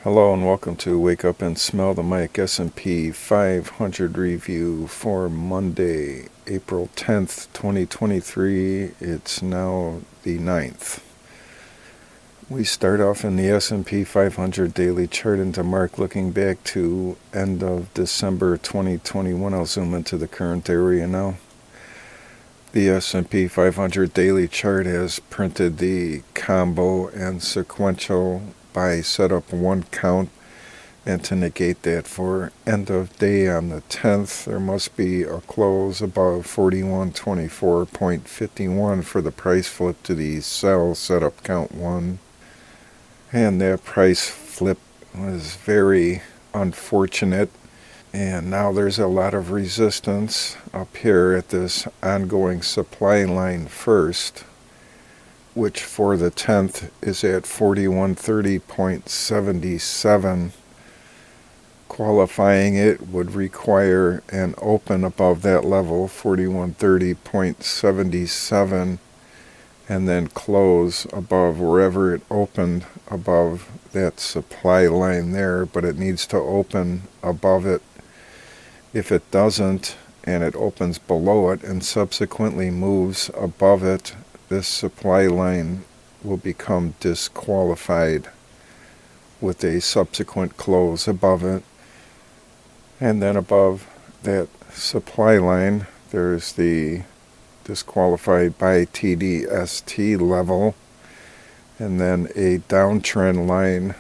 Hello and welcome to Wake Up and Smell the Mic S&P 500 review for Monday, April 10th, 2023. It's now the 9th. We start off in the S&P 500 daily chart in DeMark looking back to end of December 2021. I'll zoom into the current area now. The S&P 500 daily chart has printed the combo and sequential buy setup one count, and to negate that for end of day on the 10th, there must be a close above 4124.51 for the price flip to the sell setup count one. And that price flip was very unfortunate. And now there's a lot of resistance up here at this ongoing supply line first, which for the 10th is at 4130.77. Qualifying it would require an open above that level, 4130.77, and then close above wherever it opened above that supply line there, but it needs to open above it. If it doesn't, and it opens below it and subsequently moves above it, this supply line will become disqualified with a subsequent close above it. And then above that supply line, there's the disqualified by TDST level, and then a downtrend line,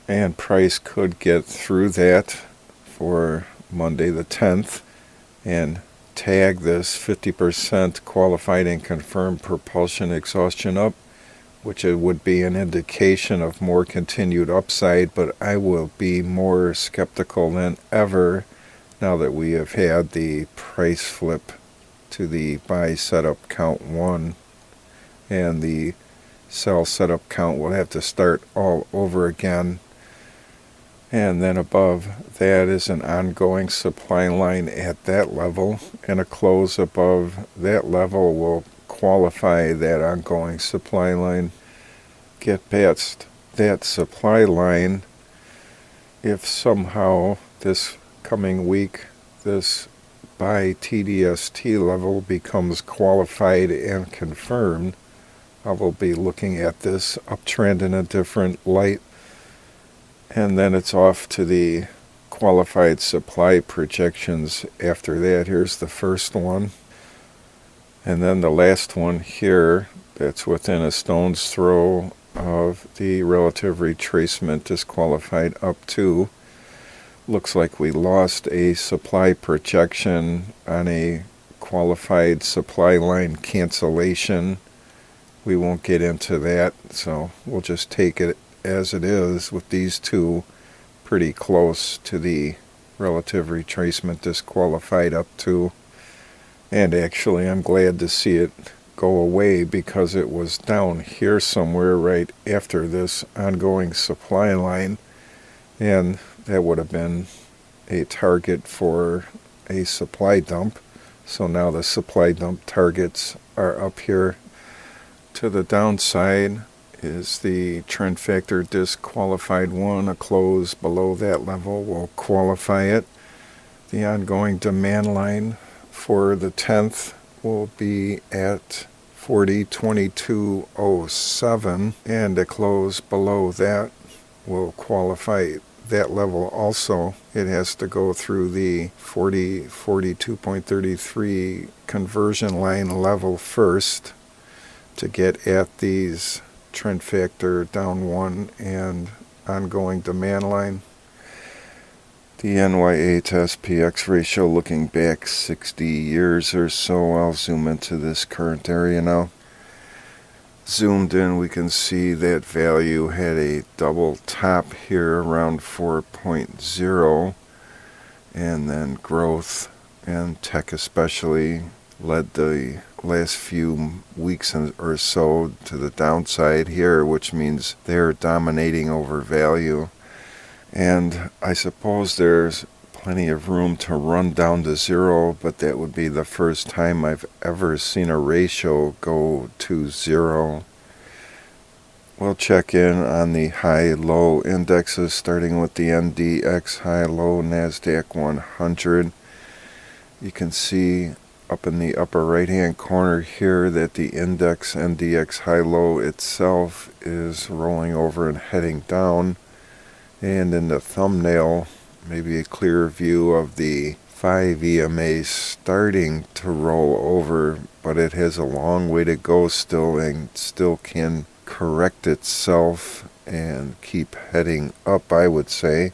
and price could get through that for Monday the 10th and tag this 50% qualified and confirmed propulsion exhaustion up, which it would be an indication of more continued upside, but I will be more skeptical than ever now that we have had the price flip to the buy setup count one, and the sell setup count will have to start all over again. And then above that is an ongoing supply line at that level, and a close above that level will qualify that ongoing supply line. Get past that supply line. If somehow this coming week this buy TDST level becomes qualified and confirmed, I will be looking at this uptrend in a different light. And then it's off to the qualified supply projections after that. Here's the first one. And then the last one here, that's within a stone's throw of the relative retracement disqualified up to. Looks like we lost a supply projection on a qualified supply line cancellation. We won't get into that, so we'll just take it as it is with these two pretty close to the relative retracement disqualified up to. And actually I'm glad to see it go away, because it was down here somewhere right after this ongoing supply line, and that would have been a target for a supply dump. So now the supply dump targets are up here. To the downside is the trend factor disqualified one. A close below that level will qualify it. The ongoing demand line for the 10th will be at 40.2207, and a close below that will qualify that level also. It has to go through the 42.33 conversion line level first to get at these trend factor down one and ongoing demand line. The NYHILO to SPX ratio looking back 60 years or so. I'll zoom into this current area now. Zoomed in, we can see that value had a double top here around 4.0, and then growth and tech especially led the last few weeks or so to the downside here, which means they're dominating over value. And I suppose there's plenty of room to run down to zero, but that would be the first time I've ever seen a ratio go to zero. We'll check in on the high-low indexes, starting with the NDXHILO NASDAQ 100. You can see up in the upper right-hand corner here that the index NDXHILO itself is rolling over and heading down. And in the thumbnail, maybe a clearer view of the 5 EMA starting to roll over, but it has a long way to go still and still can correct itself and keep heading up, I would say.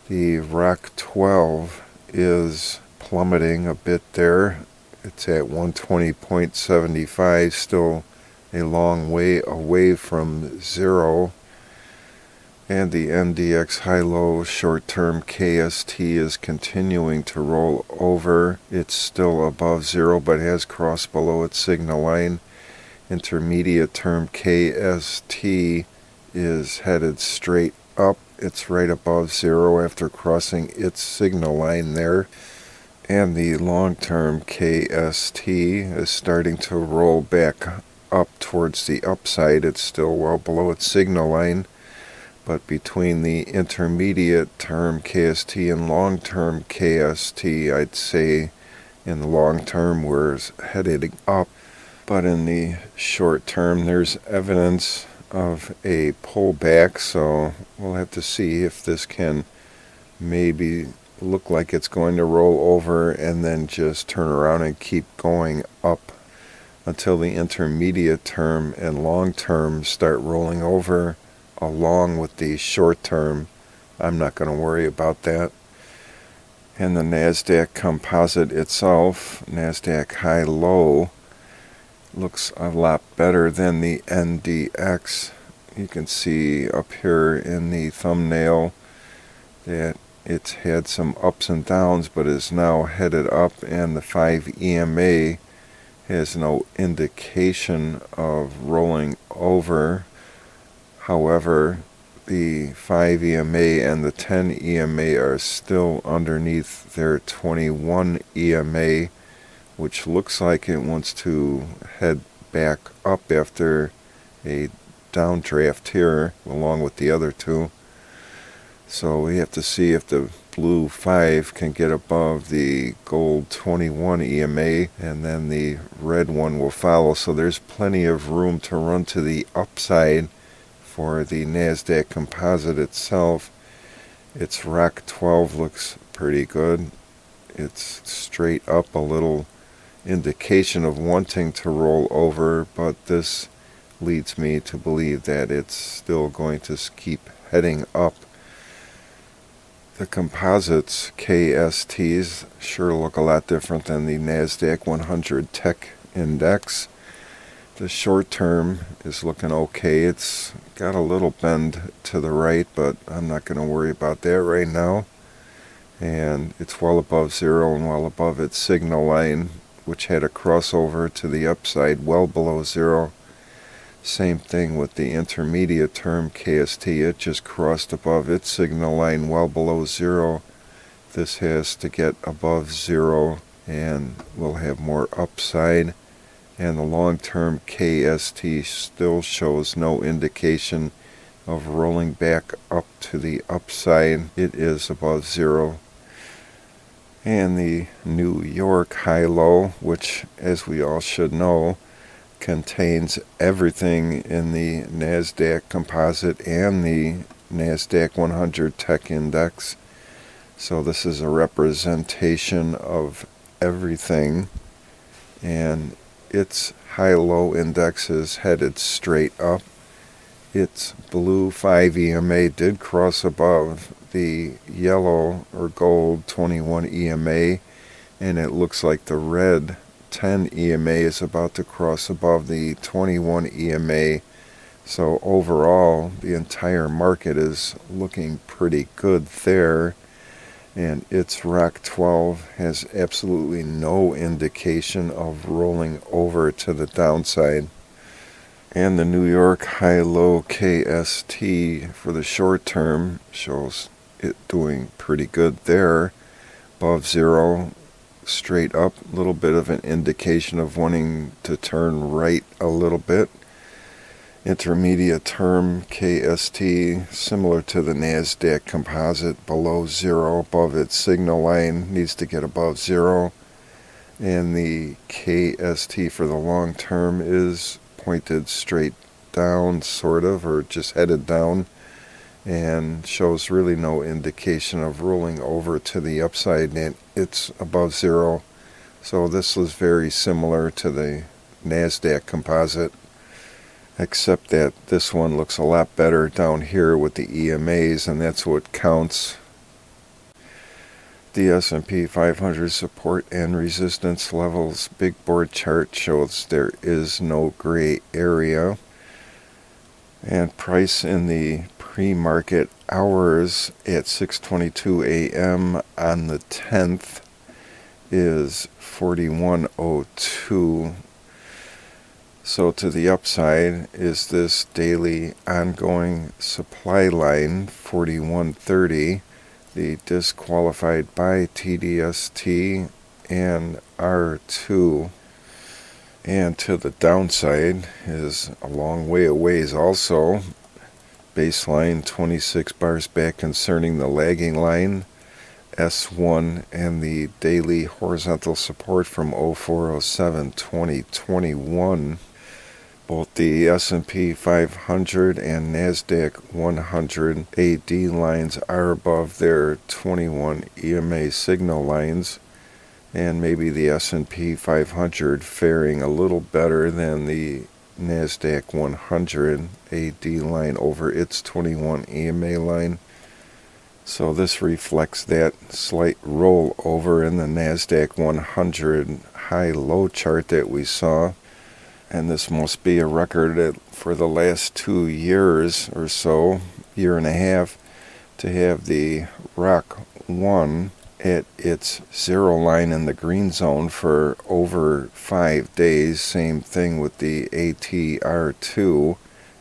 The ROC 12 is plummeting a bit there. It's at 120.75, still a long way away from zero. And the NDXHILO short-term KST is continuing to roll over. It's still above zero, but has crossed below its signal line. Intermediate term KST is headed straight up. It's right above zero after crossing its signal line there. And the long-term KST is starting to roll back up towards the upside. It's still well below its signal line. But between the intermediate term KST and long-term KST, I'd say in the long term we're headed up. But in the short term, there's evidence of a pullback, so we'll have to see if this can maybe look like it's going to roll over and then just turn around and keep going up until the intermediate term and long term start rolling over along with the short term. I'm not going to worry about that. And the NASDAQ composite itself, NASDAQ high-low, looks a lot better than the NDX. You can see up here in the thumbnail that it's had some ups and downs, but is now headed up, and the 5 EMA has no indication of rolling over. However, the 5 EMA and the 10 EMA are still underneath their 21 EMA, which looks like it wants to head back up after a downdraft here, along with the other two. So we have to see if the blue 5 can get above the gold 21 EMA, and then the red one will follow. So there's plenty of room to run to the upside for the NASDAQ composite itself. Its ROC 12 looks pretty good. It's straight up, a little indication of wanting to roll over, but this leads me to believe that it's still going to keep heading up. The composites KSTs sure look a lot different than the NASDAQ 100 Tech Index. The short term is looking okay. It's got a little bend to the right, but I'm not going to worry about that right now. And it's well above zero and well above its signal line, which had a crossover to the upside well below zero. Same thing with the intermediate term KST. It just crossed above its signal line well below zero. This has to get above zero and we'll have more upside. And the long-term KST still shows no indication of rolling back up to the upside. It is above zero. And the New York high-low, which, as we all should know, contains everything in the NASDAQ composite and the NASDAQ 100 Tech Index. So this is a representation of everything, and its high-low index is headed straight up. Its blue 5 EMA did cross above the yellow or gold 21 EMA, and it looks like the red 10 EMA is about to cross above the 21 EMA. So overall, the entire market is looking pretty good there. And its ROC 12 has absolutely no indication of rolling over to the downside. And the New York high-low KST for the short term shows it doing pretty good there. Above zero, straight up, a little bit of an indication of wanting to turn right a little bit. intermediate term KST, similar to the NASDAQ composite, below zero, above its signal line, needs to get above zero. And the KST for the long term is pointed straight down, sort of, or just headed down, and shows really no indication of rolling over to the upside, and it's above zero. So this was very similar to the NASDAQ composite, except that this one looks a lot better down here with the EMAs, and that's what counts. The S&P 500 support and resistance levels big board chart shows there is no gray area, and price in the pre-market hours at 6:22 a.m. on the 10th is 4102. So to the upside is this daily ongoing supply line, 4130, the disqualified by TDST and R2. And to the downside is a long way away also. Baseline 26 bars back concerning the lagging line, S1, and the daily horizontal support from 0407-2021. Both the S&P 500 and NASDAQ 100 AD lines are above their 21 EMA signal lines, and maybe the S&P 500 faring a little better than the NASDAQ 100 AD line over its 21 EMA line. So this reflects that slight rollover in the NASDAQ 100 high-low chart that we saw. And this must be a record for the last 2 years or so, year and a half, to have the ROC 1 at its zero line in the green zone for over 5 days. Same thing with the ATR2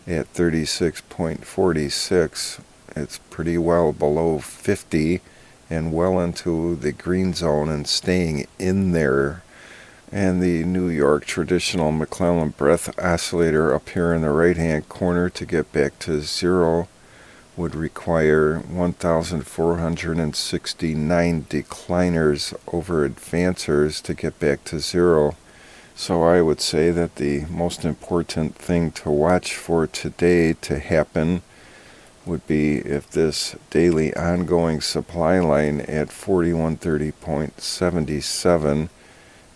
at 36.46. It's pretty well below 50 and well into the green zone and staying in there. And the New York traditional McClellan breadth oscillator up here in the right hand corner to get back to zero would require 1,469 decliners over advancers to get back to zero. So I would say that the most important thing to watch for today to happen would be if this daily ongoing supply line at 4130.77,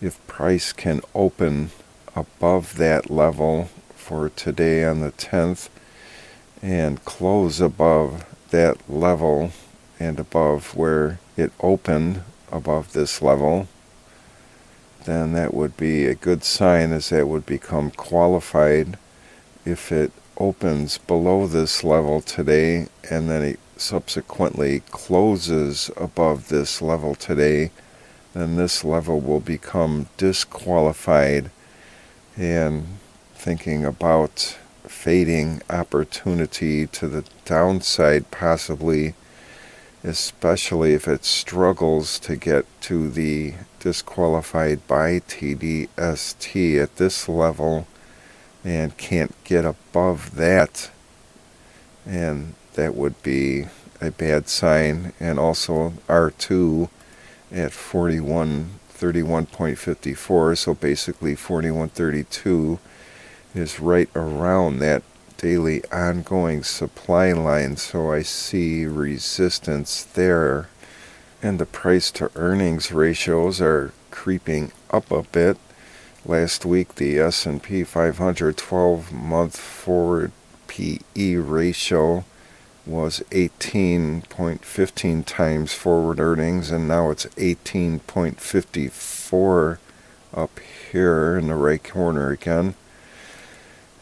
if price can open above that level for today on the 10th and close above that level and above where it opened above this level, then that would be a good sign, as that would become qualified. If it opens below this level today and then it subsequently closes above this level today, then this level will become disqualified, and thinking about fading opportunity to the downside possibly, especially if it struggles to get to the disqualified by TDST at this level and can't get above that, and that would be a bad sign. And also R2 at 4131.54, so basically 4132 is right around that daily ongoing supply line, so I see resistance there. And the price to earnings ratios are creeping up a bit. Last week the S&P 500 12-month forward PE ratio was 18.15 times forward earnings, and now it's 18.54 up here in the right corner again.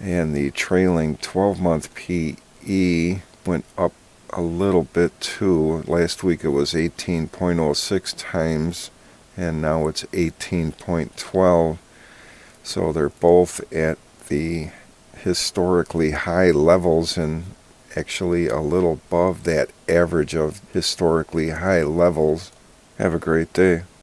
And the trailing 12-month PE went up a little bit too. Last week it was 18.06 times, and now it's 18.12. So they're both at the historically high levels, and actually a little above that average of historically high levels. Have a great day.